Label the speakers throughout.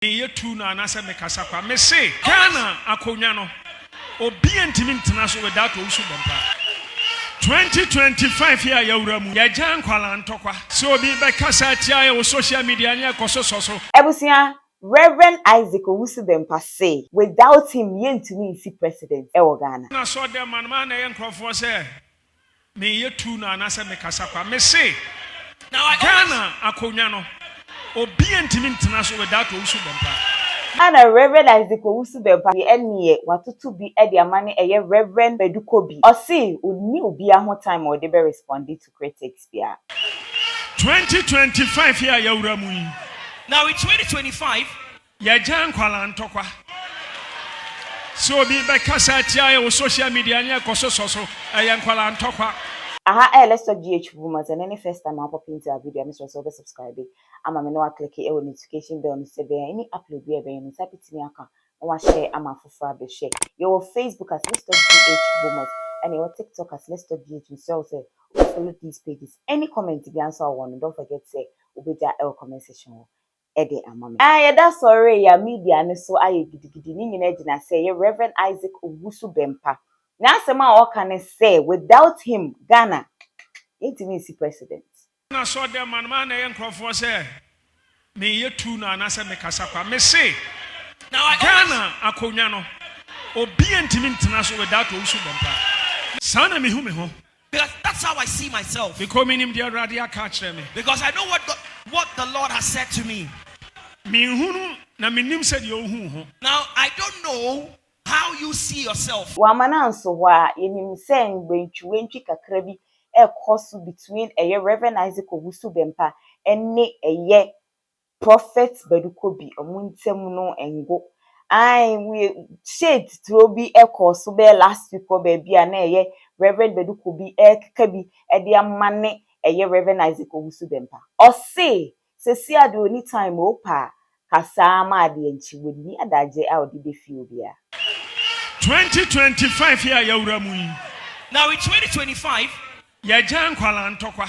Speaker 1: Ye tu na anasa me kasa kwa. Me say Ghana akonya no. Obi ntimi ntena so without Owusu Bempah. 2025 year yawura mu. Ya jan kwala ntokwa. So obi be kasa tia ye social media nya koso so.
Speaker 2: Ebusia Reverend Isaac Owusu Bempah say without him yentumi nsi president e Ghana.
Speaker 1: Na so dem man na ye nkrofo say me ye tu na anasa me kasa kwa. Me say now Ghana akonya no. Obi ntimi ntena so without Owusu Bempah.
Speaker 2: Ana Reverend Isaac Owusu Bempah eniye watutu bi e dia mane eye Reverend Badu Kobi. Osi oni obi aho time or dey be responding to critics bia.
Speaker 1: 2025 year yawura mu.
Speaker 3: Now in 2025,
Speaker 1: ya jan kwala ntokwa. So obi be kasa tia ye social media nya koso so ya kwala ntokwa.
Speaker 2: Aha, let's talk GH Boomers. And any first time I pop into a video, I'm just also subscribing. I'm a no click a notification bell. Say there any upload we have any type it me account. I want share. I'm a for share. Your Facebook as Let's Talk GH Boomers and your TikTok as Let's Talk GH. So say follow these pages. Any comment to answer one. Don't forget say we be there comment section. Ede amame. Yeah, that's sorry. Ya media and so I gidi ni nyina say Reverend Isaac Owusu Bempah. Now, what can I say? Without him, Ghana ain't even see president.
Speaker 1: Na so dem man na ye nkrofo say me ye tu na anasa me kasa kwa. Me say now Ghana akonya no. Obi ntimi ntena so without Owusu Bempah. Sana me ho.
Speaker 3: because that's how I see myself.
Speaker 1: Because me nim dia radio catch me.
Speaker 3: Because I know what the Lord has said to me.
Speaker 1: Me hunu na me nim said yo hu.
Speaker 3: Now I don't know how you see yourself.
Speaker 2: Wamana nso wa yenim sen gbentuwentwi kakra bi e koso between Reverend Isaac Owusu Bempah ene prophet Badu Kobi omuntem no engo. We shade trobi e koso be last week or baby na Reverend Badu Kobi kabi e dia mane Reverend Isaac Owusu Bempah. O say sesi ade oni time o pa kasa ma ade enchi woni adaje a odi be fi obia.
Speaker 1: 2025 year yawura mu.
Speaker 3: Now in 2025,
Speaker 1: ya jan kwala ntokwa.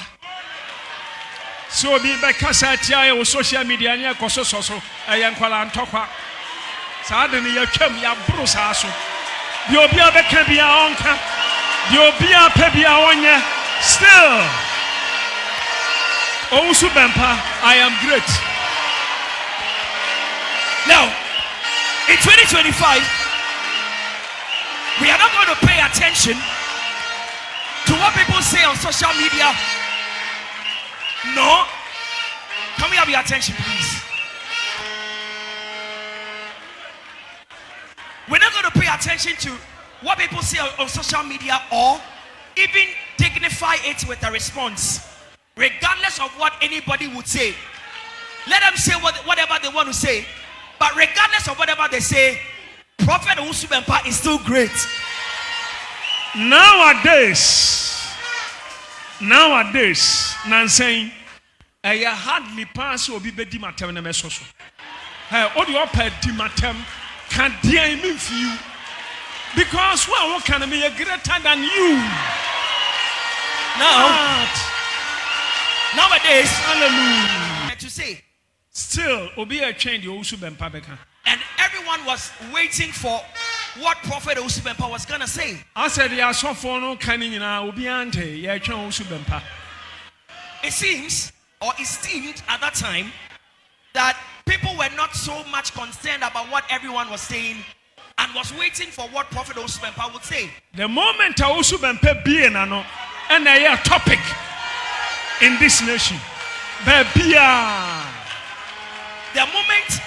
Speaker 1: So obi be kasa tia ye social media nya koso so ya kwala ntokwa. Sa de ne ya twam ya buru sa so. Di obi abeka bia onka. Di obi apa bia onye. Still Owusu Bempah, I am great.
Speaker 3: Now in 2025, we are not going to pay attention to what people say on social media. No. Can we have your attention, please? We're not going to pay attention to what people say on social media or even dignify it with a response, regardless of what anybody would say. Let them say whatever they want to say, but regardless of whatever they say, Prophet Owusu Bempah is still great.
Speaker 1: Nowadays, Nanseng, I hardly pass or be bedi matem na mesoso. Hey, all the upper di matem can't dear me for you. Because what can be greater than you?
Speaker 3: Nowadays,
Speaker 1: hallelujah.
Speaker 3: To say,
Speaker 1: still, Obi a change the Owusu Bempah beka.
Speaker 3: And everyone was waiting for what Prophet Owusu Bempah was going to say.
Speaker 1: I said, "Ya so for no canning in our Obiante, ya try Owusu Bempah."
Speaker 3: It seems, or it seemed at that time, that people were not so much concerned about what everyone was saying and was waiting for what Prophet Owusu Bempah would say.
Speaker 1: The moment Owusu Bempah be and a topic in this nation, the
Speaker 3: moment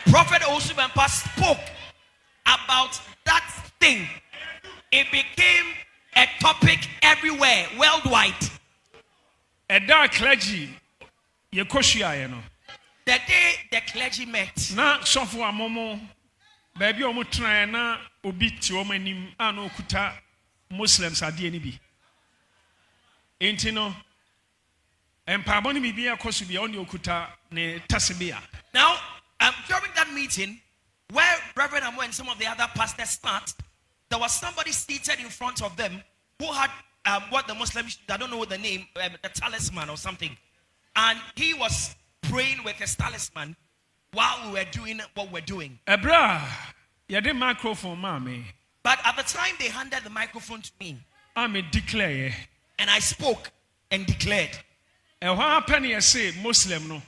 Speaker 3: Prophet Owusu Bempah spoke about that thing, it became a topic everywhere, worldwide.
Speaker 1: A dark clergy, ye koshia,
Speaker 3: the day the clergy met.
Speaker 1: Na sofu amomo, baby omo try na obiti omanim ano kuta Muslims adi eni bi. Enti no, empaboni bibia kosu bia oni okuta ne tasibia.
Speaker 3: Now, during that meeting, where Reverend Amo and some of the other pastors sat, there was somebody seated in front of them who had what the Muslims, I don't know the name, the talisman or something. And he was praying with his talisman while we were doing what we're doing.
Speaker 1: Ebra, you had microphone, mommy.
Speaker 3: But at the time they handed the microphone to me,
Speaker 1: I declare,
Speaker 3: and I spoke and declared.
Speaker 1: And what happened? I say Muslim no.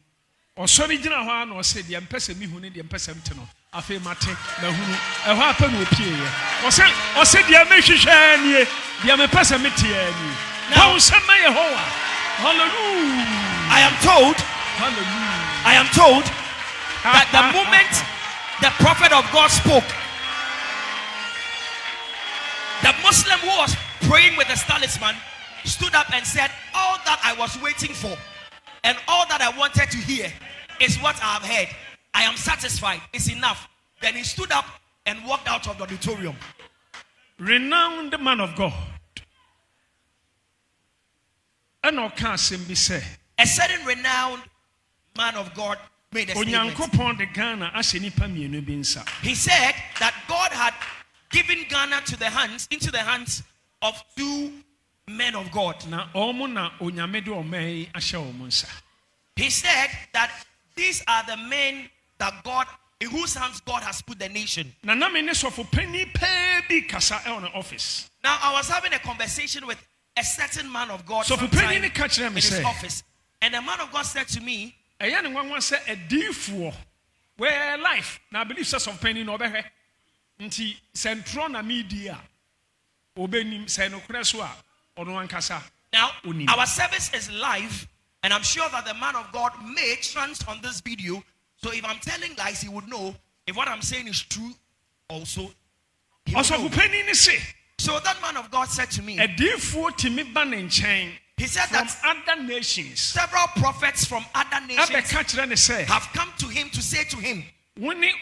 Speaker 1: Or sorry, Jina Juan or said the Empesa Mihuni, the Empesa Mtino. I feel Mate, Mahunu. And what happened with Pierre? Or said the Ameshani, the Amepesa Mitiani. Now, some may hoa. Hallelujah.
Speaker 3: I am told,
Speaker 1: hallelujah.
Speaker 3: I am told that the moment the prophet of God spoke, the Muslim who was praying with the talisman stood up and said, all that I was waiting for and all that I wanted to hear is what I have heard. I am satisfied. It's enough. Then he stood up and walked out of the auditorium.
Speaker 1: Renowned man of God. And I can't be said.
Speaker 3: A certain renowned man of God made a statement. He said that God had given Ghana into the hands of two men of God. He said that these are the men that God, in whose hands God has put the nation. Now I was having a conversation with a certain man of God in his office, and the man of God said to me,
Speaker 1: where life now believe such of penny no behe nti central na media obenim say no kreswa ono ankasa.
Speaker 3: Now our service is live, and I'm sure that the man of God made trans on this video, so if I'm telling lies he would know if what I'm saying is true also. So that man of God said to me, he said that
Speaker 1: other nations,
Speaker 3: several prophets from other nations have come to him to say to him, the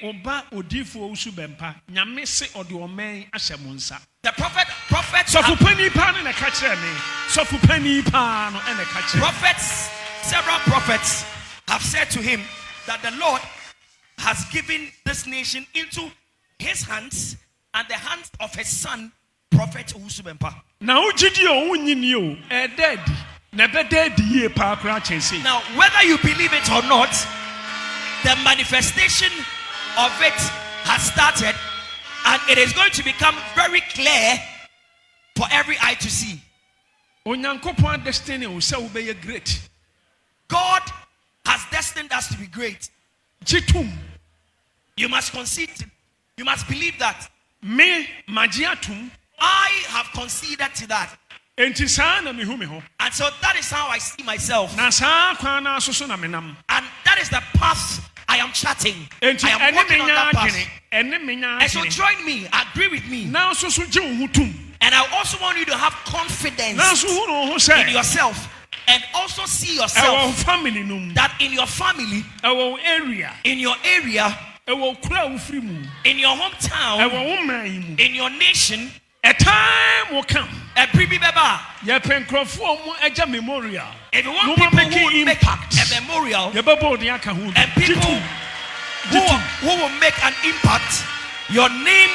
Speaker 3: several prophets have said to him that the Lord has given this nation into his hands and the hands of his son, Prophet Owusu Bempah. Now, whether you believe it or not, the manifestation of it has started, and it is going to become very clear for every eye to see. God has destined us to be great. You must concede. You must believe that. I have conceded to that. And so that is how I see myself. And that is the path I am charting. I am walking on that path. And so join me, agree with me. And I also want you to have confidence in yourself. And also see yourself that in your family, in your area, in your hometown, in your nation, a time will come. If you want people who will make a memorial, and people who will make an impact, your name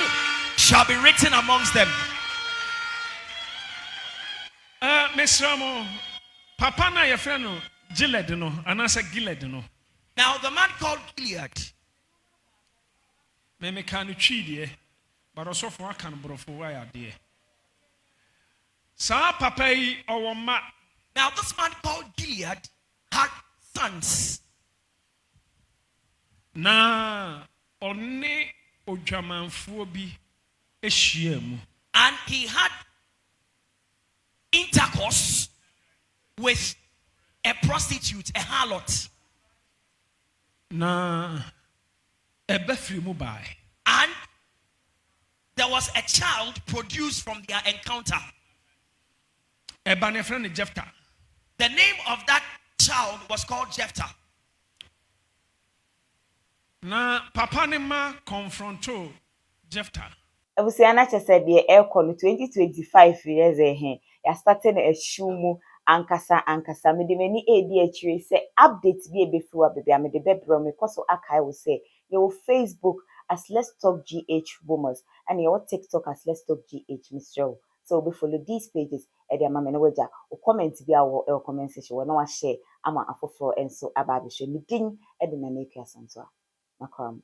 Speaker 3: shall be written amongst them.
Speaker 1: Mr. Papa na your friend Gilead no, anasa Gilead no.
Speaker 3: Now the man called Gilead.
Speaker 1: Me can cheat, but also for a can brofo why dear. Sa papa or ma.
Speaker 3: Now this man called Gilead had sons.
Speaker 1: Na one ojamanfo bi ehyiam.
Speaker 3: And he had intercourse with a prostitute, a harlot.
Speaker 1: Na ebefri mu bai.
Speaker 3: And there was a child produced from their encounter.
Speaker 1: Ebane friend Jephthah.
Speaker 3: The name of that child was called Jephthah.
Speaker 1: Na papa ne ma confronto Jephthah.
Speaker 2: Abusiana said the air 2025 years ya starting a shumu ankasa me de mani edi akire say update bi ebefiwa bebe amede bebro me koso akai will say your Facebook as Let's Talk GH Boomers and your TikTok as Let's Talk GH Mr. So we follow these pages e de mama no waja o comment bi awo e comment section we na wa share ama afoforo enso aba be hwe me din e de na na ekua santo. Makram.